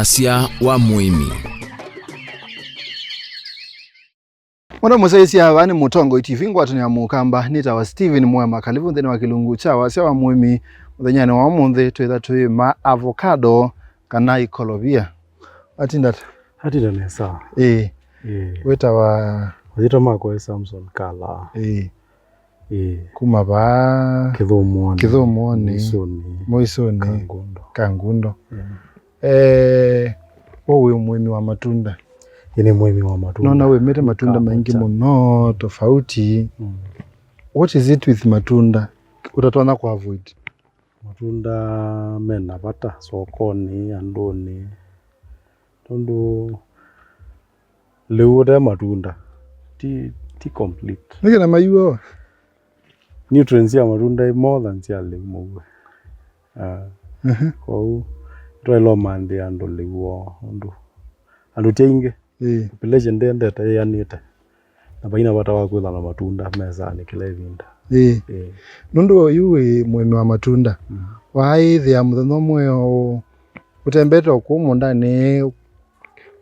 Uthasia wa muimi. Mwana musaisi havani mutongo itifingwa tuni ya mukamba nita wa Steven Mwema kalivu nthini wa kilungu cha wasia wa muimi uthenyani wa munthi tuitha tuima avocado kana ikolobia. Atinda nesa. Weta wa wazito mako Samson Kala. Kuma ba Kithumuoni Moisoni Kangundo. Wewe muimi wa matunda. Yene muimi wa matunda. Naona we mete matunda mengi mno tofauti. What is it with matunda? Utatuana kwa avoid. Matunda mena pata sokoni andoni. Tondo leuda matunda. Ti complete. Nige na mayuo. Nutrients ya matunda more than tia leumo. Kwa try lo mande ando leuo ando tenge. Population ndende ta yanita. Na baina bata wa kwela na matunda meza ni kila vinda. Nundu yuwe muimi wa matunda. Wai thia muthono mwe utembeta okumu ndani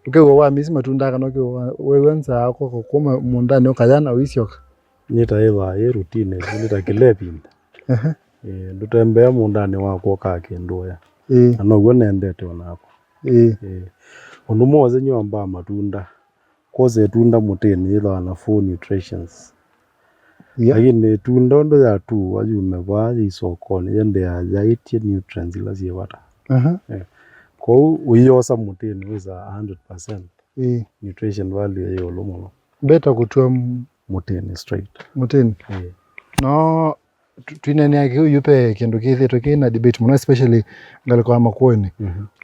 ukewa wa misi matunda kana wewe nza ako kuma mundani ukajana uisioka. Nita eva routine nita kile vinda. Ndutembea mundani wako kake ndoya. Anogwo nendete onako. Onumo wazenyo amba matunda koze tunda muteni ila na full nutritions. Lakini tunda ndo ya tu wajume baadhi isokoni yende ya itie nutrients ila ziyewata. Kwa uyosa muteni wiza 100% nutrition value ya olomo. Beta kutua muteni straight. Muteni. No twinene yake yupe kindu kithi tukina debate muno especially ngaliko makuoni.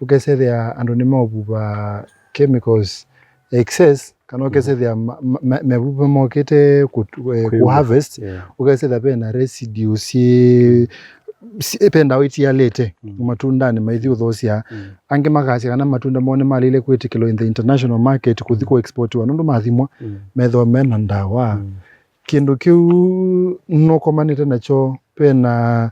Ukese thea andonima obuba chemicals excess kana ukese thea mebuba mokete ku harvest ukese thea pena residues ependa witi ya lete matunda ni maithi uthosia ange makasi kana matunda mone malile kwetikilo in the international market kuthiko export wanundu mathimwa metho mena ndawa. Kindu kiu nokomanite nacho pena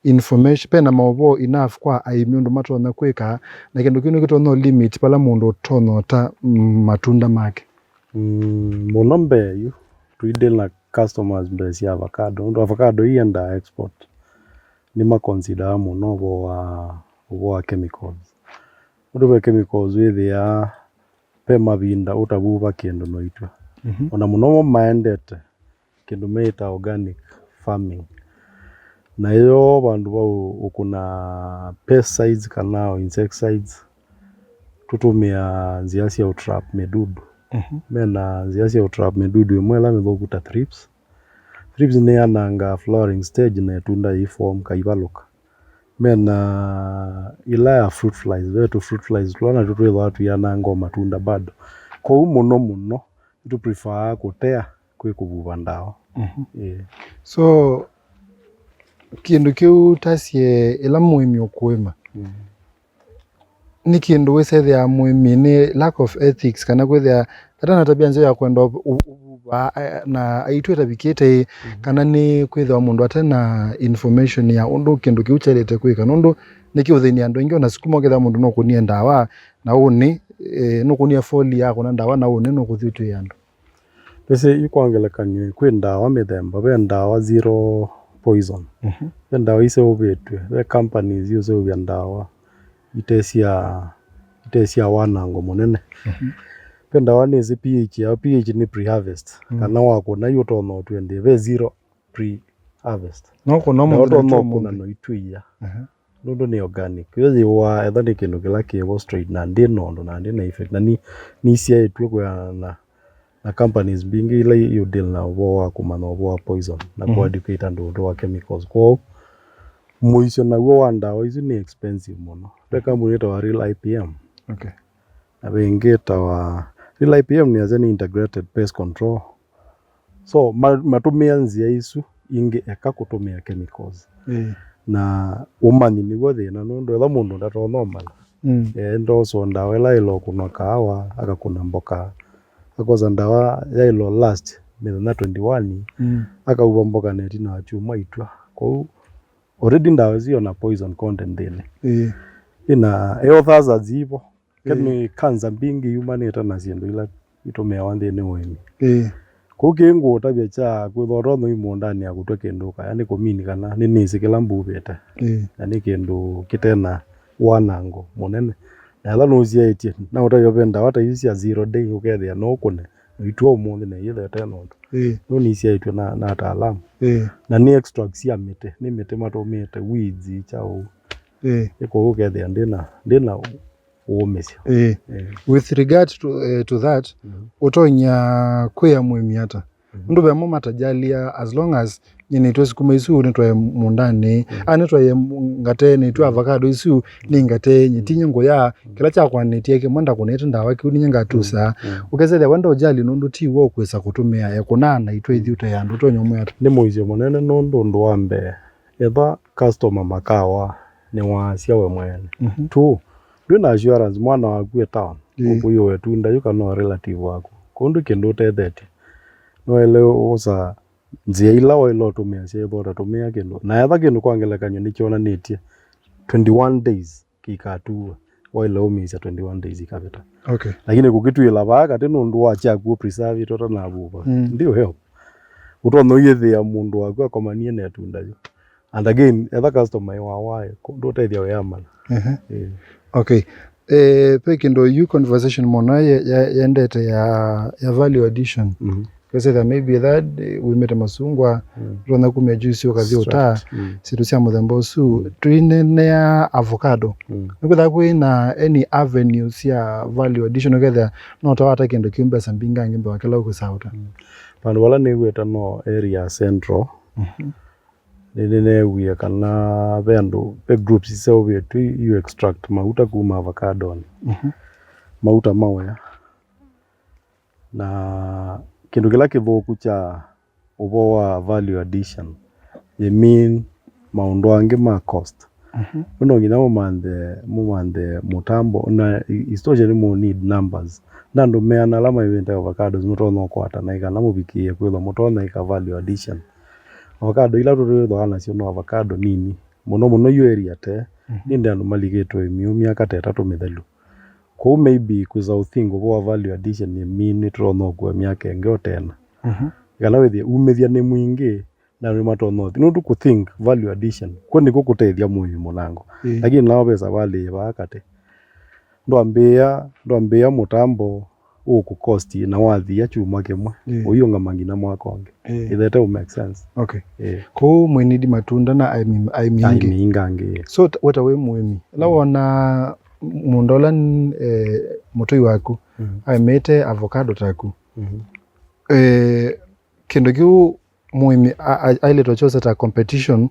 information pena maovo enough kwa aimiundu matona kweka na kindu kiu nikito no limit pala mundu tono ta matunda make. Munombe yu tuide na customers mbesi avocado. Ndo avocado ienda export ni maconsider muno wa chemicals. Uduwe chemicals withi ya pema vinda utabuva kiendo noitwa. Ona munomo maendete kindu meita organic farming. Na hiyo bandu wao ukuna pesticides kana insecticides tutumia nziasi ya utrap medudu. Mena nziasi ya utrap medudu mwela methokuta thrips. Thrips ni ananga flowering stage na tunda iform kaibaluka. Mena ila fruit flies, vetu fruit flies tuana tutuwe watu yananga matunda bado. Kwa muno tu prefer kutea kwe kubuva ndawa. So kindu kiu tasie ila muimi okuima. Ni kindu wese ya muimi ni lack of ethics kana kwethia hata na tabia nzeo ya kwenda na aitweta bikete kana ni kwethia mundu atena information ya undu kindu kiu chelete kwika nundu niki uthini andu ingi ona sukuma ketha mundu no kunia ndawa na uni no kunia foli yako na ndawa na uni no kuthitu yandu. Pese ikwangelekanyo kwe ndawa mithemba be ndawa zero poison. Ndawa ise obetwe be companies use obya ndawa itesia wanango munene. Ndawa ni pH ya pH ni pre-harvest. Kana wako na yoto no twende be zero pre-harvest. Noko no mo no itwiya. Ndo ni organic. Yozi wa ethani kindu kila kiwo straight na ndino ndo na ndina effect na ni sia etwe kwa na companies bingi ila you deal na wa kumana wa poison na kwa educate and wa chemicals kwa muisho na wa ndawa hizi ni expensive muno. Peka muneta wa Real IPM. Na bengeta wa Real IPM ni azeni integrated pest control. So matumia nzia isu inge eka kutumia chemicals. Na umani ni wothe na ndo ela mundu ndato normal. Ndo so ndawa ela ilo kuna kawa aka kuna mboka. Akoza ndawa ya ilo last na 21 aka ubomboka neti na chuma itwa. Kwa already ndawa zio na poison content dele. Ina health hazards hivyo kani kanza mbingi yumanite na sindu ila itumia wanthini wimi kukingu tabia cha kwithorwo no imo ndani ya gutwe kindu yani kumini kana ni nisi kila mbubite na ni kindu kitena wanango munene na la no ciaitie na utayo benda wata isi ya 0 day ukethia no kune itwa umuthi na yethe teno no ni ciaitwe na ataalamu na ni extracts ya mite ni mite matumite weeds chao iko ukethia ndina umisio with regard to that utonya kwia mwimi hata ndu bemo matajalia as long as nyine twesi kumaisu ni twa mundani ani twa ngate ni twa avocado isu ni ngate nyitinye ngoya kila cha kwa netie ke mwanda kuneta ndawa ki uninye ngatusa ukeze the wanda ujali nundu ti wo kwesa kutumia ekunana itwe ithi utayandu tonyomwe hata ni moizio munene nundu ndo wambe eba customer makawa ni wasia we mwene tu ndina assurance mwana waku town uyo wetunda yuka no relative wako kundu kindu tethete no ele osa nzia ila wa ilo tumia cia bora tumia kindu na yatha kindu kwangelekanyo ni kiona netie 21 days kikatua wa ilo umisa 21 days ikabeta lakini kugitwila baga tino ndu wacha ku preserve tota na buba ndio help utono yethia mundu waku akomanie na tunda yo and again other customer wa wae kundu tethia we amana pekindo you conversation mona yendete ya value addition because that maybe that we met masungwa rona kumya juice okathi uta situ cia muthemba su twine ya avocado nikutha kwina any avenue cia value addition oketha no tawata kindu kiumbe sambinga ngimbe wakela kusauta pandu wala ni gweta no area central nene wia kana bendo pe groups ise obetu you extract mauta kuma avocado mauta mawaya na kindu kila kithuku cha ubo wa value addition ye mean maundu angi ma cost no ngina mumande mutambo na istogene mo need numbers nando meana alama event avocados mutono kwata na ikana mubikie kwilo mutona ika value addition avocado ila rurutho anacio no avocado nini muno yo area te ninde andu maligetwe miaka 3 mithelu ko maybe kuza uthingo wa value addition ni mini trono kwa miaka engeo tena kana wethia umethia ni mwingi na rimato no ndu ku think value addition ko ni gukutethia muyu munango lakini nawo pesa vale bakate ndo ambia mutambo uku cost na wathia chuma kemwe uyo ngamangina mwako onge ithete make sense ko mwenidi matunda na aimingange so weta we mwemi lawona mundola mutoi waku aimete avocado taku kindu kiu mwemi aile tochosa ta competition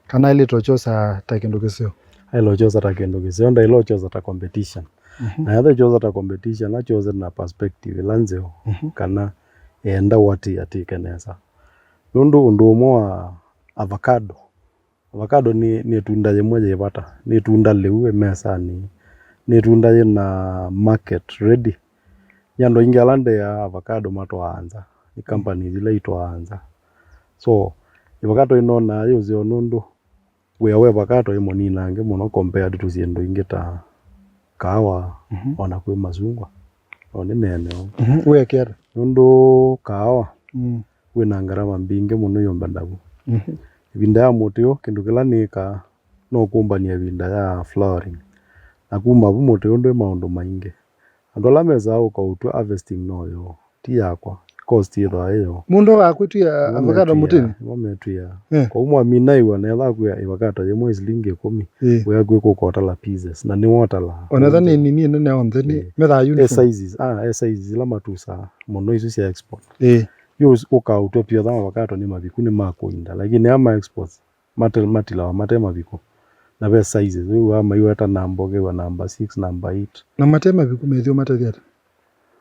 kana ile tochosa ta kindu kisio aile tochosa ta kindu kisio nda ile tochosa ta competition na yathe choza ta competition na choza na perspective lanzeo kana enda wati atikenesa nundu mwa avocado ni tunda limwe jebata ni tunda liwe mesa ni tunda na market ready nyando ingalande ya avocado matwaanza ni company zile itwaanza so avocado inona yuzo nundu we avocado imoni nange muno compared to ziendo ingeta kawa ona kwe mazungwa one nene we kera nundu kawa we na ngarama mbinge muno yomba ndabu ibinda ya mutio kindu kila nika no kumbania ibinda ya flowering na kuma bu mutio ndo maundu mainge andola meza ukautwa harvesting noyo ti yakwa cost yetho ayo mundo wakwitu ya avocado mutini mometu ya kwa umwa minaiwa na yatha kwa avocado ye mwezi linge 10 we agwe ko kota la pieces na ni water la onatha ni nene ontheni metha uniform sizes la matusa muno isu cia export yo ukautwa pia tha avocado ni mabiku ni makuinda lakini ama exports matila matema biku na be sizes we ama iweta namboge wa number 6 number 8 na matema biku methio matathia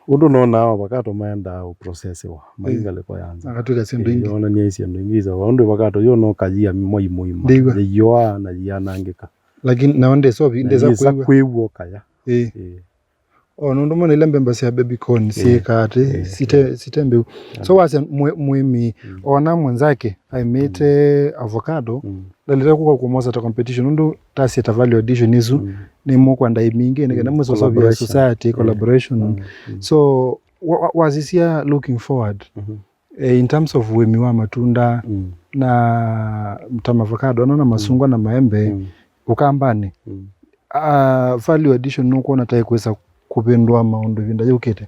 undu no na avocado maenda uprocessiwa mainga leko yanza akatuka sindu ingi ona nyesi ndo ingiza undu avocado yo no kajia moimo yoa na yana ngeka lakini na onde so ndeza kwewo kaya nundu mwana ile mbemba cia baby corn si kati sitembe so wase muimi ona mwenzake aimete avocado dalira kwa mosa ta competition nundu tasi ta value addition izu ni mo kwanda imingi ne kana mso of society collaboration so wazisia looking forward in terms of wemi wa matunda na mtama avocado na masungwa na maembe ukambani value addition nuko natai kwesa kupendwa maundu vinda yukete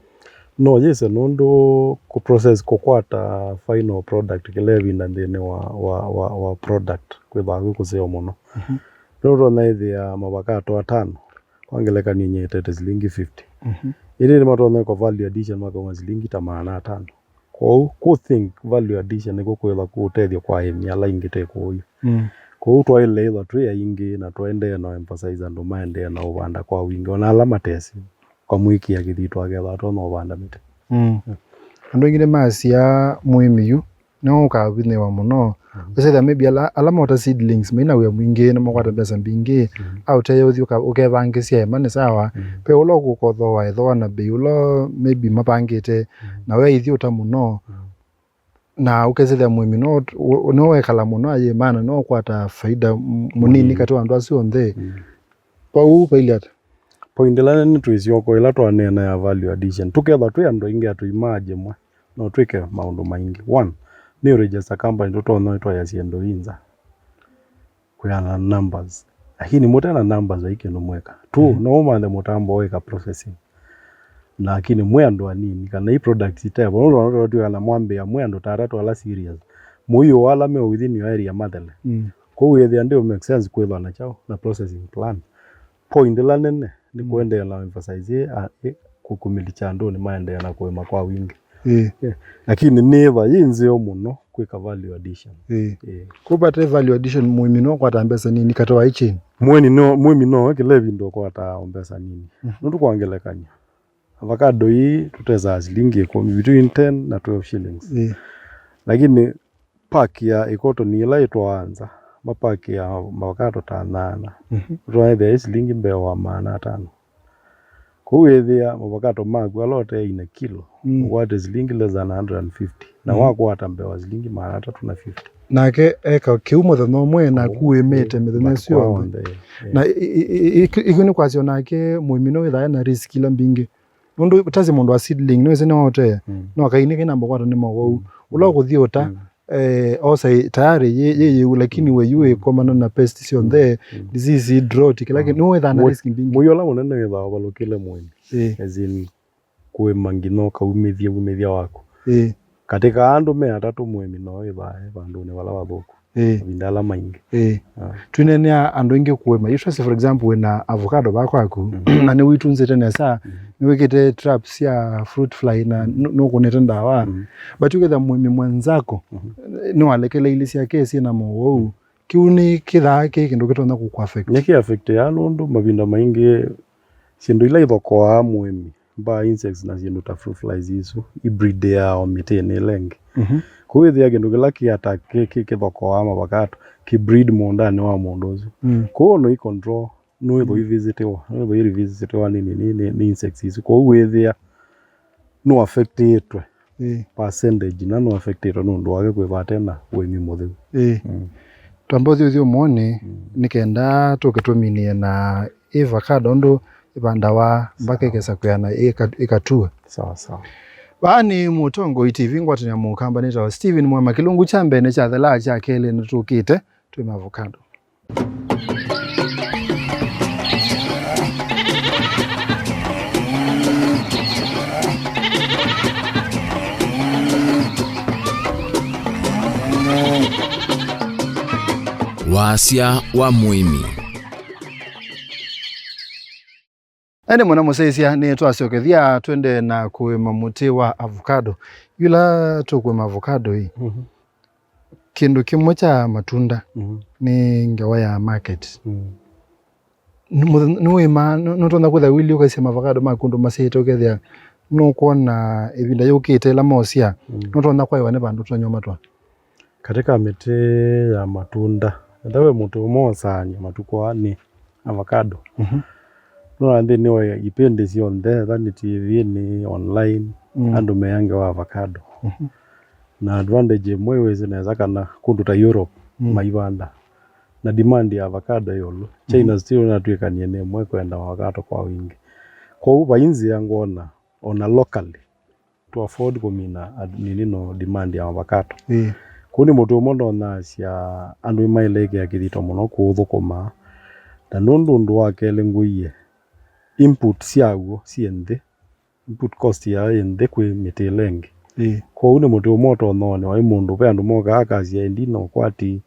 no yes nondo ku process kokwata final product kile vinda ndene wa product kwetha kuseo muno roro na ithia mavakato atano kwangeleka ni nyete zilingi 50 ile ni matone kwa value addition mako zilingi 85 ko think value addition niko kwetha kutethia kwa emia la ingite ko ko twa ile ila tu ya ingi na twende na emphasize ndo maende na ubanda kwa wingi ona alama tesi kwa mwiki ya githitwa getha to no ubanda mite ando ingine masia muimiyu no ka bine wa muno bese maybe alama ota seedlings mina we mwingi na mkwata pesa mbingi au tayo uthi ukevangisia mane sawa pe ulo gukotho wa etho na be ulo maybe mapangite na we ithi uta muno na ukezela muimi no wekala muno aye mana no kwata faida munini kati wa ndo asio nthe pa pailat poindela ni tuizio ko ila to nena ya value addition tuketha tu ando ingi atu imaje mwe no twike maundu maingi one ni register company to no to ya siendo inza kuyana numbers lakini mutana numbers aike no mweka tu no mande mutambo weka processing lakini mwendo anini kana hii product itebo no ndo ana mwambe ya mwendo taratu ala serious muyo wala me within your area madele ko wethe ndio make sense kwetha na chao na processing plan point la nene ni kuende la emphasize kukumilicha ndo ni maende na kuema kwa wingi lakini never yinzeo muno kweka value addition kupata value addition muimi no kwata mbesa nini katoa ichi muimi no kilevi ndo kwata mbesa nini ndo kuangelekanya avocado hii tuteza shilingi between 10 na 12 shillings lakini pack ya ikoto ni ila itoanza mapaki ya avocado tanana tunaithia shilingi mbewa maana 5 kuwethia avocado magu alote ina kilo what is shilingi less than 150 na wako atambewa shilingi maana 350 nake eka kiumo no mwe na kuemete methene sio na ikuni kwasio nake muimino witha na risk ila mbingi mundu tazi mundu wa seedling no ese no hote no kaini kina mbogwa ni mogou ulo kuthiota osa tayari ye lakini we yue komana na pest sio nthe disease drought kila no witha na risk mbingi muyo la munene witha wabalukile mwini as in kwe mangino kaumithia wako katika andu me atatu mwemi no witha bandu ne wala wathuku vindala maingi twinenia andu ingi kuema usually for example wena avocado bako aku na ni witunze tena saa ni wikite traps ya fruit fly na no kuneta ndawa but uketha mwemi mwanzako no alekele ilisi yake si na mo kiuni kithake kindu kitona ku affect nyeki affect ya nundu mavinda maingi sindu ila ithoko mwemi ba insects na sindu ta fruit flies isu hybrid ya omitene lengi kuwithia kindu kila kiatake kithoko wa mavakato ki breed mondani wa mondozo ko no i control no ibo visitwa no ibo visitwa ni insects isu ko withia no affect itwe percentage na no affect itwe no ndo wake kwivate na wemi muthe twambothi uthio mone nikenda tuketuminie na avocado ndo ibanda wa mpaka ikesa kuyana ikatua sawa bani mutongo itv ngwatanya mukamba neta Steven Mwema kilungu chambene cha thela cha kele nitukite tuma avocado wasia wa muimi ene mwana museisia ni twasiokethia twende na kuema muti wa avocado yula tukuema avocado hii kindu kimwe cha matunda ni ngawa ya market nuima nutona kutha wili ukasema avocado makundu masete ukethia nukuona ibinda yukite la mosia nutona kwa iwane bandu twanyoma twa katika miti ya matunda ndawe mutu mosanya matuko ani avocado no ande ni ipende cionthe thani TV ni online andu meyange wa avocado na advantage imwe wezi neza kana kundu ta Europe maivanda na demand ya avocado yolo China still natuikanie ni imwe kwenda avocado kwa wingi kwa uba inzi yangu ona locally to afford kumina nini no demand ya avocado kuni mutu mondo na cia andu mailege ya kithito muno kuthukuma na nundu wake lenguie input ciaguo cienthe input cost ya ende kwi mitilengi kwa une mutu moto none wa mundu pe andu moga akacia ndino kwati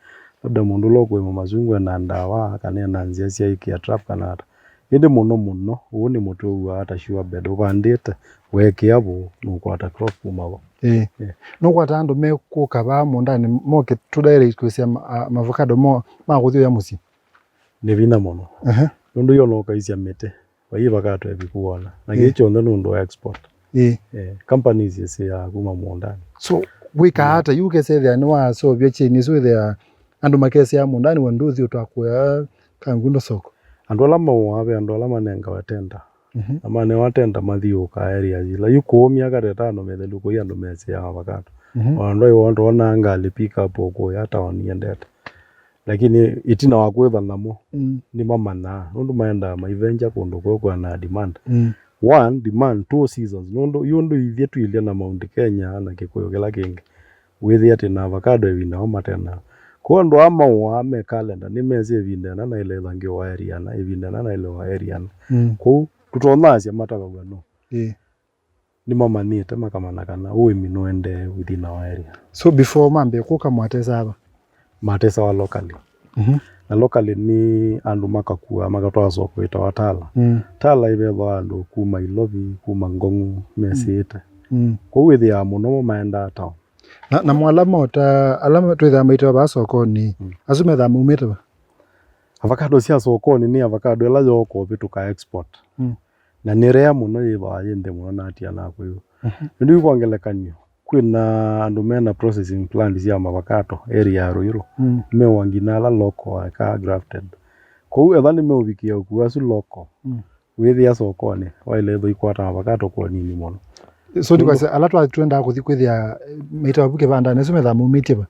labda mundu lokwe mu mazungu na ndawa kana na nzia cia ikia trap kana ende muno une mutu wa ata sure bed ubandite weke abo nukwata crop kumabo no kwata andu me kukaba mundani moke to direct kusia avocado mo maguthio ya musi ni vina muno nundu yo loka isia mete waiva gato ebikuona na gicho nundu export companies isi ya kuma mundani so wika hata yuke say there no wa so bya Chinese with there andu makesi ya mundani wanduthi utwakuya kangundo soko andu ala mawabe andu ala manenga watenda amane watenda mathio ka area ila yukumia garetano methelu ko yandu mesi ya avocado andu iwondo onanga ali pick up ko yata oniendete lakini itina wakwetha namo ni mamana nundu maenda maivenja kundu kwa na demand one demand two seasons nundu yundu ithie tuilia na Mount Kenya na Kikuyu kila kingi withi ati na avocado evina omatena kwa ndo ama wa me calendar ni mezi evina na ile thangi wa area na evina na ile wa area kwa tutonacia matagwa no ni mamanite makamana kana uimi noende within our area so before mambe kuka mwatesa aba matesa wa locally na locally ni andu makakua magatwa soko ita watala tala ibethwa andu kuma Ilobi kuma Ngongu mesite kwa withi ya muno maenda town na mwalama ota alama twitha maita ba soko ni asume tha mumete ba avocado cia soko ni avocado ela yoko bituka export na ni rea muno iba yende muno na atia na kwiyo ndio kwangelekanyo kwina andu mena processing plant cia avocado area ya Ruiru me wanginala local ka grafted kwa ethani me ubikia ku asu local withi ya soko ni waile tho ikwata avocado kwa nini muno so ndikwa alatwa twenda kuthi kwithia maita buke banda nesume tha mumete ba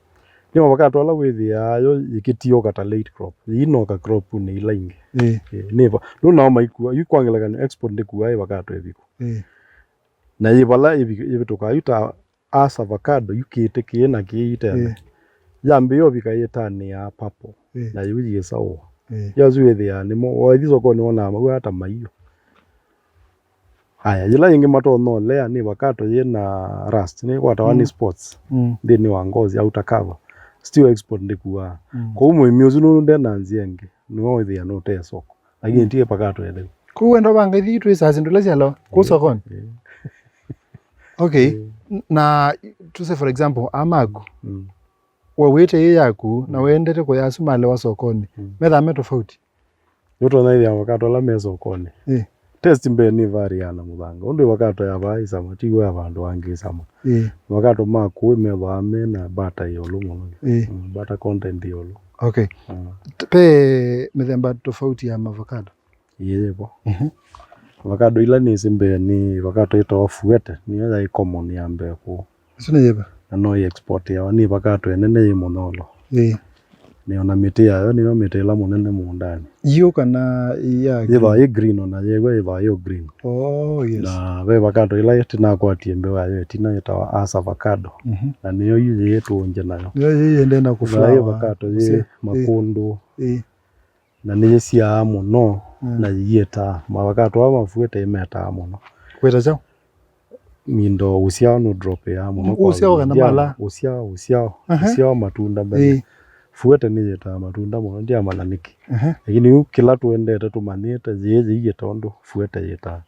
ni avocado ala withi ya yo ikitio kata late crop ino ka crop ni ilaingi neva no na maikua yukwangelaga export ndikuwa avocado ebiku na ibala ibituka yuta as avocado yukite kiena kiite yambe yo bikayeta ni ya papo na yuji sawa yazuwe ya ni mo waithizo ko ni ona ma hata maiyo haya yila yingi mato no lea ni avocado yena rust ni kwata wani spots ni wangozi au takava still export ndikuwa kwa umu imiuzu no ndena nzienge no withi ya no te soko lakini tie pakato ele kuwendo banga ithi tu isa zindula cialo ku sokoni okay na to say for example amagu wawete ye yaku na wendete kwa yasumale wa sokoni metha metofauti yoto na ile avocado la mezo sokoni test mbe ni variana muthanga undu avocado ya bai sama tiwe abandu wangi sama avocado maku metha amena bata yolo muno bata content yolo okay pe methemba tofauti ya avocado yebo avocado ila ni simbe ni avocado ito fuete ni ya common ya mbeko sina yeba no export ya ni avocado enene monolo ni ona miti yayo ni miti la munene mundani iyo kana ya iba green ona yego iba yo green yes na we avocado ila yetina kwa tiembe wa yo tina ita as avocado na niyo yije yetu nje nayo yo ndenda kuflower avocado ye makundu na niye cia muno na yeta avocado wa mafuete imeta muno kweta chao mindo usia no drop ya muno kwa usia kana mala usia matunda mbele fuete ni yeta matunda muno ndia malaniki lakini kila tuendete tumanite ziye yetondo fuete yeta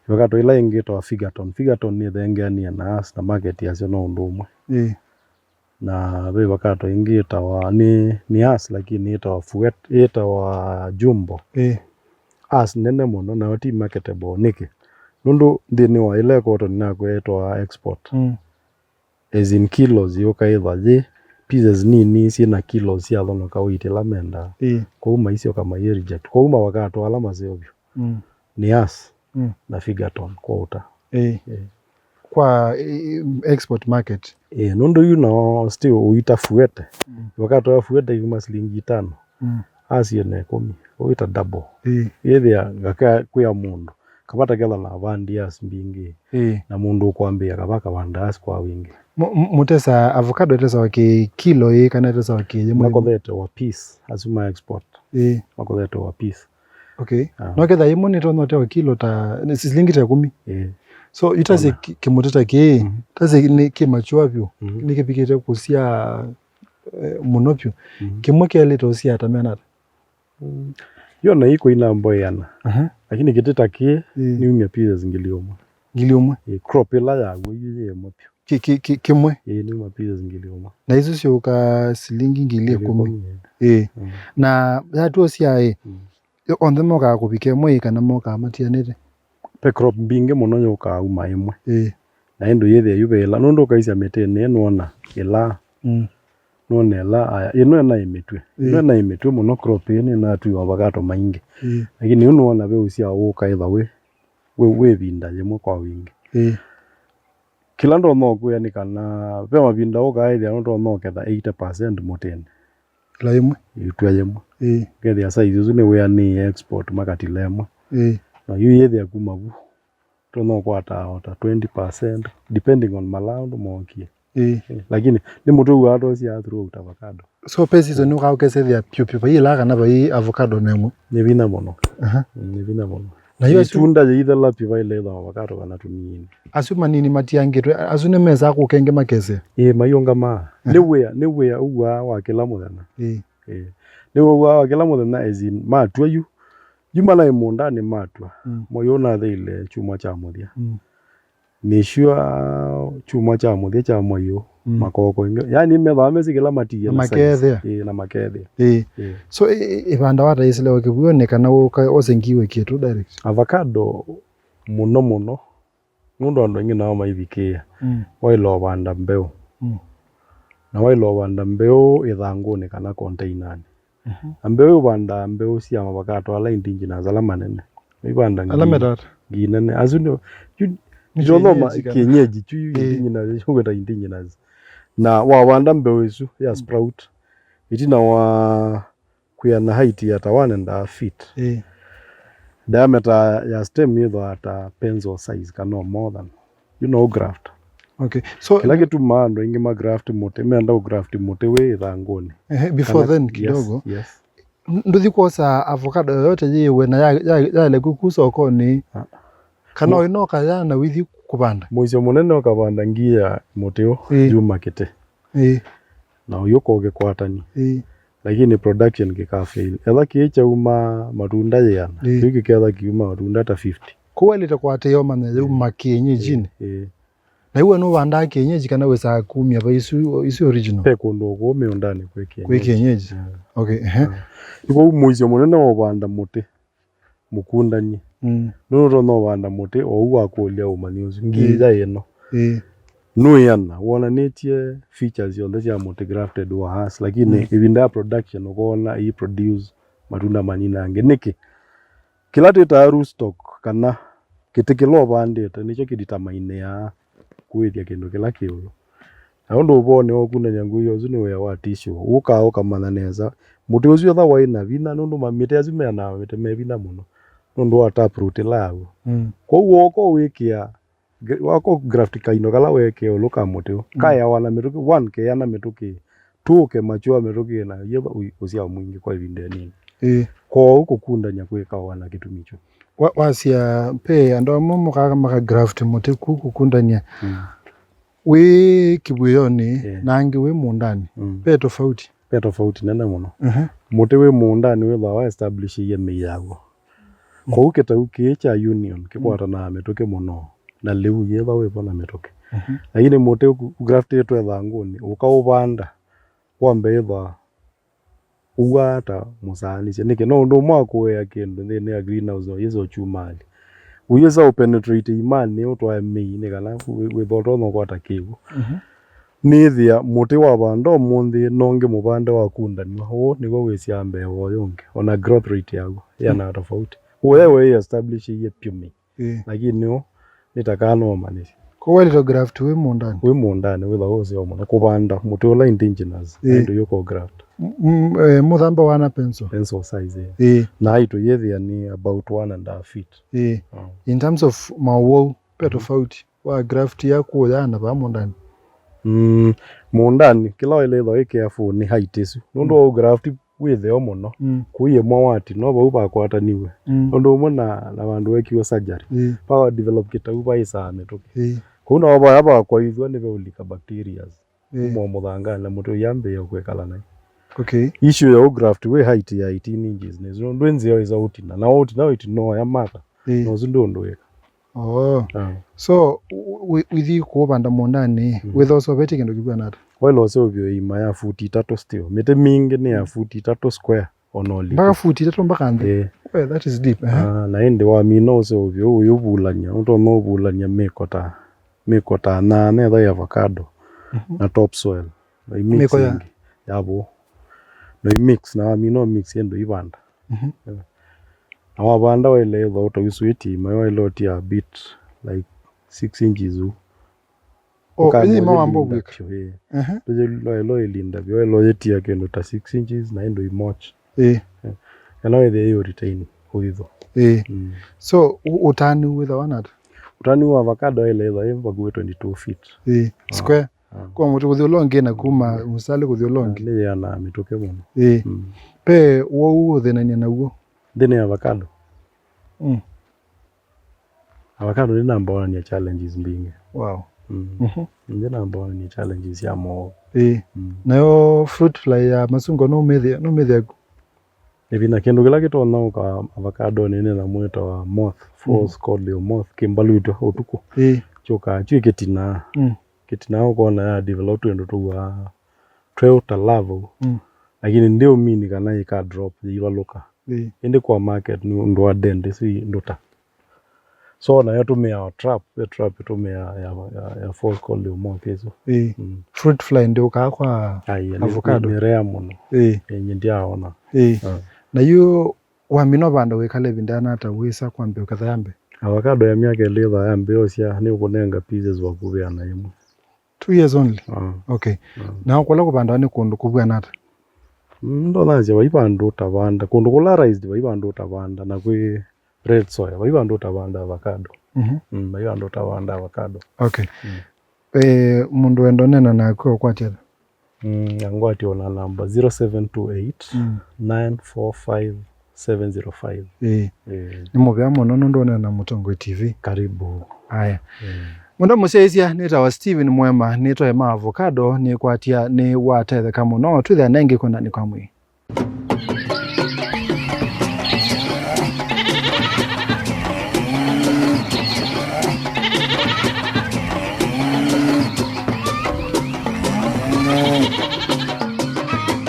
avocado ila ingito figaton ni thengania na as na market ya no ndumwe na we avocado ingita wa ni as lakini ita fuete ita wa jumbo as nene muno na oti marketable niki nundu ndini wa ile cotton na kwetwa export as in kilos yoka either pieces ni sina kilos ya thono ka uitila menda kwa uma isio kama reject kwa uma avocado ala mazeo Nias na Figaton Quota kwa export market nondo yuno still uita fuete wakati wa fuete yuma shilingi 5 asio ne 10 uita double yethia gaka kuya mundu kapata kela na vandias mbingi na mundu kwambia kabaka vandas kwa wingi mutesa avocado tesa waki kilo kana tesa waki makothete wa piece asuma export makothete wa piece no ketha yimo ni tono te kilo ta shilingi ta 10 so itase kimuteta ki tase ni kimachua pyo ni kipikite kusia monopyo kimwe kile tosia tamena yo na iko ina mboyana lakini kiteta ki ni umya pia ngiliomwa crop ila ya wewe mopyo kimwe ni mapia ngiliomwa na hizo sio ka shilingi ngili 10 na yatu sia on them moka kupike mwe kana moka matianete pe crop binge muno nyoka uma imwe na endo yethe yubela nondo kaisa metene nona ila nona ila ino na imetwe na imetwe muno crop ni na tu avocado maingi lakini unaona we usia uka either we binda yemo kwa wingi kila ndo no kuya kana ve mabinda uka either ndo no ketha 80% mutene la yemo itwa yemo ketha size uzu ne we ni export makati lemwe na yu yethe kumabu tono kwata 20% depending on malaundo mokie lakini ni mutu wato si throughout avocado so pesi zo nuka ukesethia pyo ila kana bai avocado nemwe ni bina mono ni bina mono na hiyo tunda either la pyo ile avocado kana tunini asuma nini matiangitwe asune meza ku kenge makese mayonga ma ni we uwa wa kila muthana ni uwa wa kila muthana ezin matwa yu jumala imonda ni matwa moyona thile chuma cha muthia ni shua chuma cha muthia cha moyo makoko yani methame sikila matia na makethe so ibanda wata isile wakibuone kana osengiwe kitu direct avocado muno nundo ando ngi na maivikia wailo banda mbeo na wailo banda mbeo ithangune kana container ambeo banda mbeo cia avocado ala indingi na zalama nene ibanda ala nginene azuno joloma kienyeji tu indingi na chungeta indingi na wa banda mbeo isu ya sprout itina wa kuya na height ya 1.5 feet diameter ya stem yetho ata pencil size kana more than graft so kila kitu maando ingi ma graft mote meanda graft mote we thangoni before then kidogo nduthi kosa avocado yote yewe na yale kukusa okoni kana inoka yana withi kubanda moizo munene okabanda ngia moteo juma kete na uyoko gekwatani lakini production kikafail ela kicha uma matunda yana hiki kela kiuma matunda hata 50 kweli takwate yoma na uma kienyeji na iwe no banda kienyeji kana wesa kumia ba isu original pe kondo ko me ndani kwe kienyeji iko muizo munene obanda muti mukundani no banda muti ouwa kolia umaniuzu ngiza yeno no yana wona netie features yo cia multigrafted wa has lakini ibinda production ukona i produce matunda manina ngeniki kila tetaru stock kana kitikilo bandete nicho kiditamaine ya kwithia kindu kila kiulo na ndo ubone okuna nyangu yo zune we wa tissue uka mananeza muti ucio tha waina vina ndo mamite azime na mete mebina muno ndo ataprut lawo kwa uoko wikia wako graft kaino kala weke uluka muteo kaya wana mituki 1 ke yana mituki 2 ke machua mituki na yeba usia mwingi kwa vinde nini kwa huko kunda nyakweka wana kitu micho wasia pe ando momo kama graft muti kukundania we kibuyoni nangi we mundani pe tofauti nene muno muti we mundani we wa establish ye miyago kwa uketa ukicha union kibwata na mituki muno na leu yeba we bona metoke lakini mote graft yetu ethanguni ukaubanda wambe eba uwata musani nike no ndo mwako ya kendo ne ya greenhouse no yezo chumali uyeza penetrate imani utwa mei ne kana we boto no kwata kibu nithia mote wa bando mundi nonge mubanda wa kundani ho nigo wecia mbe wo yonge ona growth rate yago yana tofauti wewe establish ye pyumi eh lakini no nitakano manisi ko wali to graft we mundani witha wose omona kubanda muti ola indigenous ndo yoko graft muthamba wana pencil size na ito yethia ni about 1.5 feet in terms of mawo tofauti wa graft yako yana ba mundani mundani kila ile tho careful ni height isu ndo graft withio muno kuye mwati no bau bakwataniwe ndo mona na bandu wekiwa surgery power develop kitauba isame tuki kuna waba yaba kwa hivyo ni beulika bacteria mo muthangala mutu yambe yokwekala nai issue ya graft we height ya 18 inches nezo ndo nzio is out na out now it no ya mata no zindo ndo weka so with you ko banda mundani with also beti kendo kibwa nata wale also byo ima ya futi 3 still mete mingi ni ya futi 3 square onoli mpaka futi 3 mpaka ande well that is deep na ende wa mino so byo uyubulanya uto no bulanya mekota na netha ya avocado na topsoil na mix yabo no mix na amino mix endo ibanda na wabanda wale tho to uswiti mayo loti a bit like 6 inches ili mambo bwika lo ilinda byo lo yetia kendo ta 6 inches na endo imoch yana the you retain huizo so utani with the one utani wa avocado ile eva go 22 feet square kwa mutu kuthiolonge na kuma musale kuthiolonge ile yana mitoke muno pe wo thenania naguo thene avocado avocado ni number 1 ya challenges mbingi wow ni number 1 ni challenges ya mo nayo fruit fly ya masungo no methia evina kendo kila kitu na ka avocado nene na mweta wa moth false called moth kimbalu ito utuko choka chiketina kitina uko na develop ndo tu wa treuta level lakini ndio mini kana ika drop iwa loka ende kwa market ndo adende si ndota so na yote mea trap tumea ya false called moth hizo fruit fly ndio kwa avocado ni rare muno yenye ndia ona na yu wamino banda wekale bindana hata wisa kwambe ukathambe avocado ya miaka letha yambe osia ni ukunenga pieces wa kubya na yemu 2 years only okay na ukola kubanda ni kundu kubya nata ndo naje waibanda utavanda kundu kula raised waibanda utavanda na kwe red soya waibanda utavanda avocado waibanda utavanda avocado okay mundu endo nena na kwa kwatela angwati ona namba 0728 945 705 ni muvya muno ndone na Mutongo TV karibu haya Munda museisia nita wa Steven Mwema nito ema avocado ni kwatia ni watethe kama no twitha nengi kuna ni kwamwe